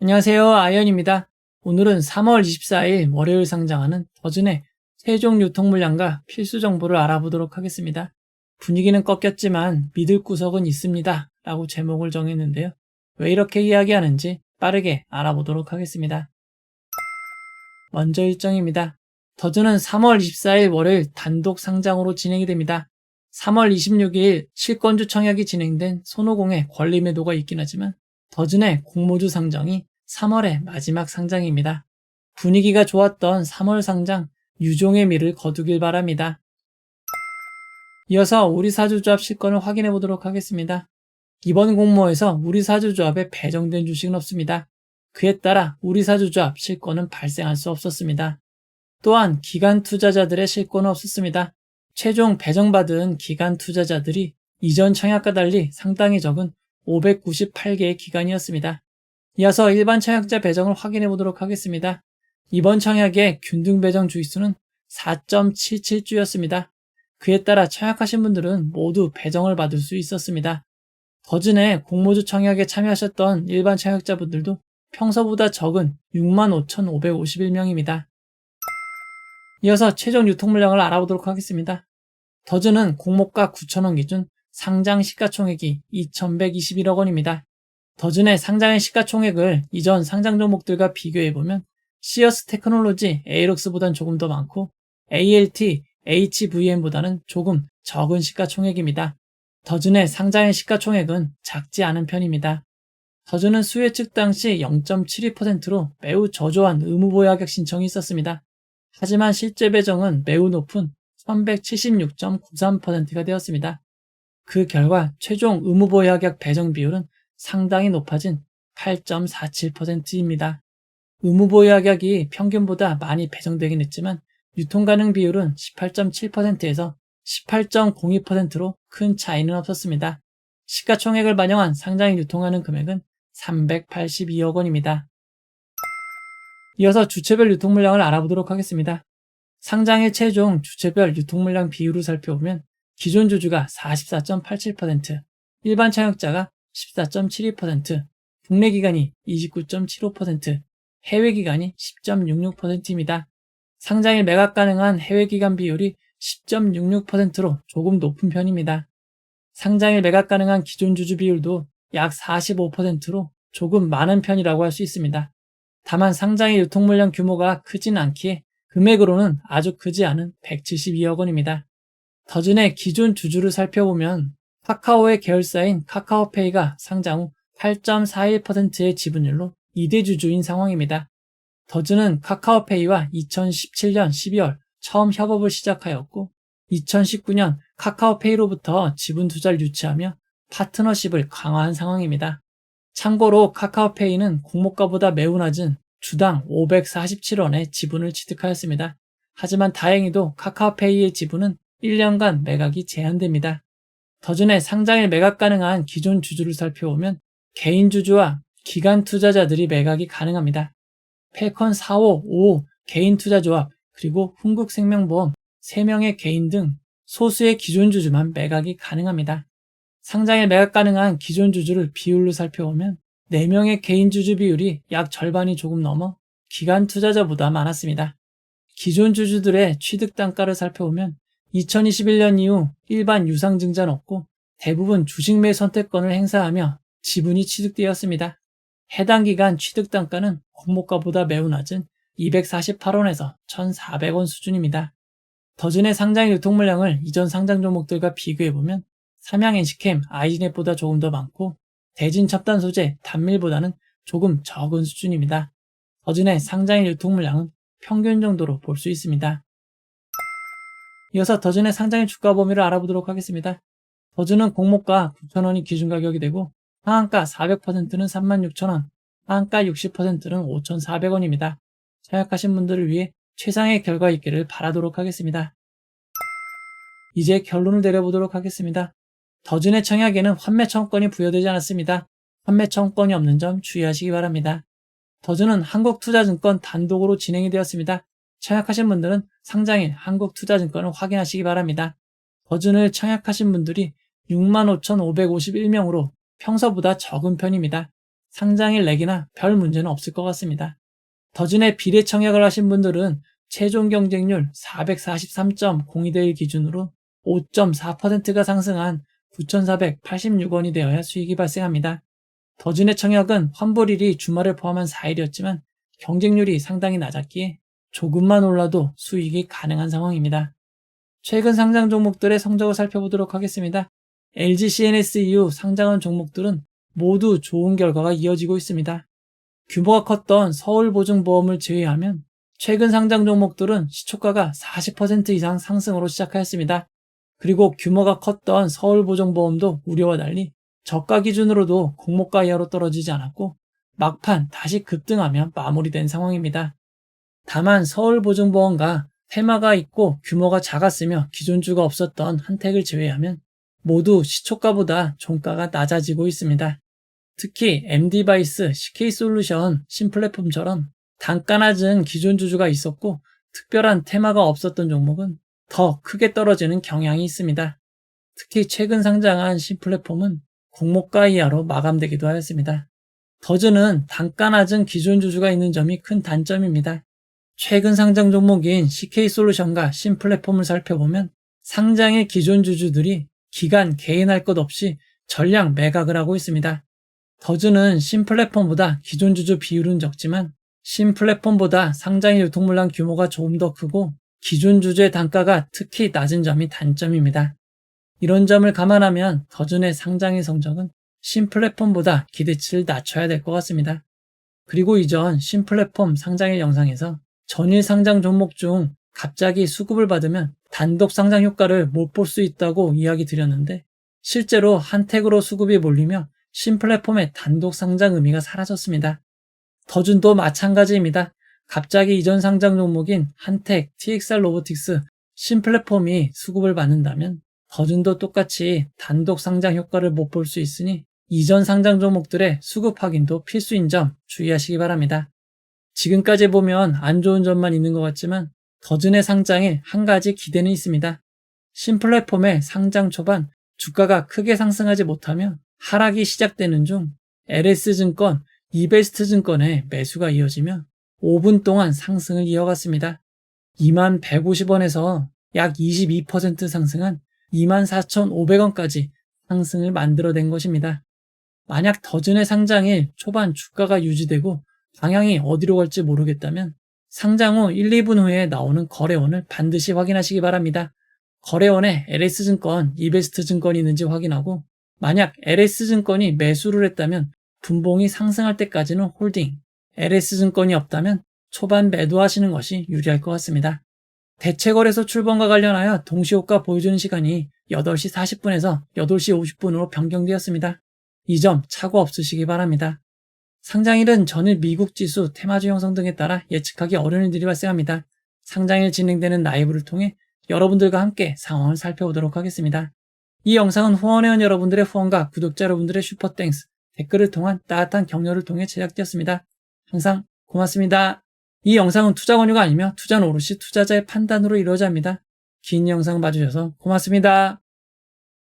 안녕하세요. 아이언입니다. 오늘은 3월 24일 월요일 상장하는 더즌의 최종 유통 물량과 필수 정보를 알아보도록 하겠습니다. 분위기는 꺾였지만 믿을 구석은 있습니다. 라고 제목을 정했는데요. 왜 이렇게 이야기하는지 빠르게 알아보도록 하겠습니다. 먼저 일정입니다. 더즌은 3월 24일 월요일 단독 상장으로 진행이 됩니다. 3월 26일 실권주 청약이 진행된 손오공의 권리 매도가 있긴 하지만 더즌의 공모주 상장이 3월의 마지막 상장입니다. 분위기가 좋았던 3월 상장 유종의 미를 거두길 바랍니다. 이어서 우리사주조합 실권을 확인해 보도록 하겠습니다. 이번 공모에서 우리사주조합에 배정된 주식은 없습니다. 그에 따라 우리사주조합 실권은 발생할 수 없었습니다. 또한 기관 투자자들의 실권은 없었습니다. 최종 배정받은 기관 투자자들이 이전 청약과 달리 상당히 적은 598개의 기관이었습니다. 이어서 일반 청약자 배정을 확인해 보도록 하겠습니다. 이번 청약의 균등 배정 주의수는 4.77주였습니다. 그에 따라 청약하신 분들은 모두 배정을 받을 수 있었습니다. 더즌의 공모주 청약에 참여하셨던 일반 청약자분들도 평소보다 적은 65,551명입니다. 이어서 최종 유통 물량을 알아보도록 하겠습니다. 더즌은 공모가 9,000원 기준 상장 시가총액이 2,121억 원입니다. 더즌의 상장의 시가총액을 이전 상장 종목들과 비교해보면 시어스 테크놀로지 에이럭스보단 조금 더 많고 ALT, HVM보다는 조금 적은 시가총액입니다. 더즌의 상장의 시가총액은 작지 않은 편입니다. 더즌은 수요 측 당시 0.72%로 매우 저조한 의무보유하격 신청이 있었습니다. 하지만 실제 배정은 매우 높은 1176.93%가 되었습니다. 그 결과 최종 의무보유하격 배정 비율은 상당히 높아진 8.47%입니다. 의무보유하격이 평균보다 많이 배정되긴 했지만 유통가능 비율은 18.7%에서 18.02%로 큰 차이는 없었습니다. 시가총액을 반영한 상장에 유통하는 금액은 382억 원입니다. 이어서 주체별 유통물량을 알아보도록 하겠습니다. 상장일 최종 주체별 유통물량 비율을 살펴보면 기존 주주가 44.87%, 일반 청약자가 14.72%, 국내 기관이 29.75%, 해외 기관이 10.66%입니다. 상장일 매각 가능한 해외 기관 비율이 10.66%로 조금 높은 편입니다. 상장일 매각 가능한 기존 주주 비율도 약 45%로 조금 많은 편이라고 할 수 있습니다. 다만 상장의 유통 물량 규모가 크진 않기에 금액으로는 아주 크지 않은 172억 원입니다. 더즌의 기존 주주를 살펴보면 카카오의 계열사인 카카오페이가 상장 후 8.41%의 지분율로 2대 주주인 상황입니다. 더즌은 카카오페이와 2017년 12월 처음 협업을 시작하였고 2019년 카카오페이로부터 지분 투자를 유치하며 파트너십을 강화한 상황입니다. 참고로 카카오페이는 공모가보다 매우 낮은 주당 547원의 지분을 취득하였습니다. 하지만 다행히도 카카오페이의 지분은 1년간 매각이 제한됩니다. 더즌의 상장일 매각 가능한 기존 주주를 살펴보면 개인 주주와 기관 투자자들이 매각이 가능합니다. 펠컨 4555 개인 투자조합 그리고 흥국생명보험 3명의 개인 등 소수의 기존 주주만 매각이 가능합니다. 상장일 매각 가능한 기존 주주를 비율로 살펴보면 4명의 개인 주주 비율이 약 절반이 조금 넘어 기관 투자자보다 많았습니다. 기존 주주들의 취득 단가를 살펴보면 2021년 이후 일반 유상증자는 없고 대부분 주식 매 선택권을 행사하며 지분이 취득되었습니다. 해당 기간 취득 단가는 공모가보다 매우 낮은 248원에서 1,400원 수준입니다. 더즌의 상장 유통 물량을 이전 상장 종목들과 비교해보면 삼양 엔시캠, 아이진앱보다 조금 더 많고 대진 첨단 소재, 단밀보다는 조금 적은 수준입니다. 더즌의 상장일 유통 물량은 평균 정도로 볼 수 있습니다. 이어서 더즌의 상장일 주가 범위를 알아보도록 하겠습니다. 더즌은 공모가 9,000원이 기준 가격이 되고 상한가 400%는 36,000원, 하한가 60%는 5,400원입니다. 청약하신 분들을 위해 최상의 결과 있기를 바라도록 하겠습니다. 이제 결론을 내려보도록 하겠습니다. 더즌의 청약에는 환매 청구권이 부여되지 않았습니다. 환매 청구권이 없는 점 주의하시기 바랍니다. 더즌은 한국투자증권 단독으로 진행이 되었습니다. 청약하신 분들은 상장일 한국투자증권을 확인하시기 바랍니다. 더즌을 청약하신 분들이 65,551명으로 평소보다 적은 편입니다. 상장일 내기나 별 문제는 없을 것 같습니다. 더준의 비례 청약을 하신 분들은 최종 경쟁률 443.02대1 기준으로 5.4%가 상승한 9,486원이 되어야 수익이 발생합니다. 더준의 청약은 환불일이 주말을 포함한 4일이었지만 경쟁률이 상당히 낮았기에 조금만 올라도 수익이 가능한 상황입니다. 최근 상장 종목들의 성적을 살펴보도록 하겠습니다. LG CNS 이후 상장한 종목들은 모두 좋은 결과가 이어지고 있습니다. 규모가 컸던 서울보증보험을 제외하면 최근 상장 종목들은 시초가가 40% 이상 상승으로 시작하였습니다. 그리고 규모가 컸던 서울보증보험도 우려와 달리 저가 기준으로도 공모가 이하로 떨어지지 않았고 막판 다시 급등하며 마무리된 상황입니다. 다만 서울보증보험과 테마가 있고 규모가 작았으며 기존주가 없었던 한택을 제외하면 모두 시초가보다 종가가 낮아지고 있습니다. 특히 MD바이스, CK솔루션, 신플랫폼처럼 단가 낮은 기존 주주가 있었고 특별한 테마가 없었던 종목은 더 크게 떨어지는 경향이 있습니다. 특히 최근 상장한 신플랫폼은 공모가 이하로 마감되기도 하였습니다. 더즈는 단가 낮은 기존 주주가 있는 점이 큰 단점입니다. 최근 상장 종목인 CK솔루션과 신플랫폼을 살펴보면 상장의 기존 주주들이 기간 개인할 것 없이 전량 매각을 하고 있습니다. 더즈는 신플랫폼보다 기존 주주 비율은 적지만 신플랫폼보다 상장의 유통물량 규모가 조금 더 크고 기존 주주의 단가가 특히 낮은 점이 단점입니다. 이런 점을 감안하면 더준의 상장의 성적은 신플랫폼보다 기대치를 낮춰야 될 것 같습니다. 그리고 이전 신플랫폼 상장의 영상에서 전일 상장 종목 중 갑자기 수급을 받으면 단독 상장 효과를 못 볼 수 있다고 이야기 드렸는데 실제로 한택으로 수급이 몰리며 신플랫폼의 단독 상장 의미가 사라졌습니다. 더준도 마찬가지입니다. 갑자기 이전 상장 종목인 한택, TXR 로보틱스, 신플랫폼이 수급을 받는다면 더준도 똑같이 단독 상장 효과를 못 볼 수 있으니 이전 상장 종목들의 수급 확인도 필수인 점 주의하시기 바랍니다. 지금까지 보면 안 좋은 점만 있는 것 같지만 더준의 상장에 한 가지 기대는 있습니다. 신플랫폼의 상장 초반 주가가 크게 상승하지 못하며 하락이 시작되는 중 LS증권, 이베스트증권의 매수가 이어지며 5분 동안 상승을 이어갔습니다. 2150원에서 약 22% 상승한 24,500원까지 상승을 만들어낸 것입니다. 만약 더준의 상장일 초반 주가가 유지되고 방향이 어디로 갈지 모르겠다면 상장 후 1, 2분 후에 나오는 거래원을 반드시 확인하시기 바랍니다. 거래원에 LS증권, 이베스트증권이 있는지 확인하고 만약 LS증권이 매수를 했다면 분봉이 상승할 때까지는 홀딩, LS증권이 없다면 초반 매도하시는 것이 유리할 것 같습니다. 대체거래소 출범과 관련하여 동시효과 보여주는 시간이 8시 40분에서 8시 50분으로 변경되었습니다. 이 점 착오 없으시기 바랍니다. 상장일은 전일 미국 지수, 테마주 형성 등에 따라 예측하기 어려운 일들이 발생합니다. 상장일 진행되는 라이브를 통해 여러분들과 함께 상황을 살펴보도록 하겠습니다. 이 영상은 후원회원 여러분들의 후원과 구독자 여러분들의 슈퍼땡스, 댓글을 통한 따뜻한 격려를 통해 제작되었습니다. 항상 고맙습니다. 이 영상은 투자 권유가 아니며 투자는 오롯이 투자자의 판단으로 이루어져야 합니다. 긴 영상 봐주셔서 고맙습니다.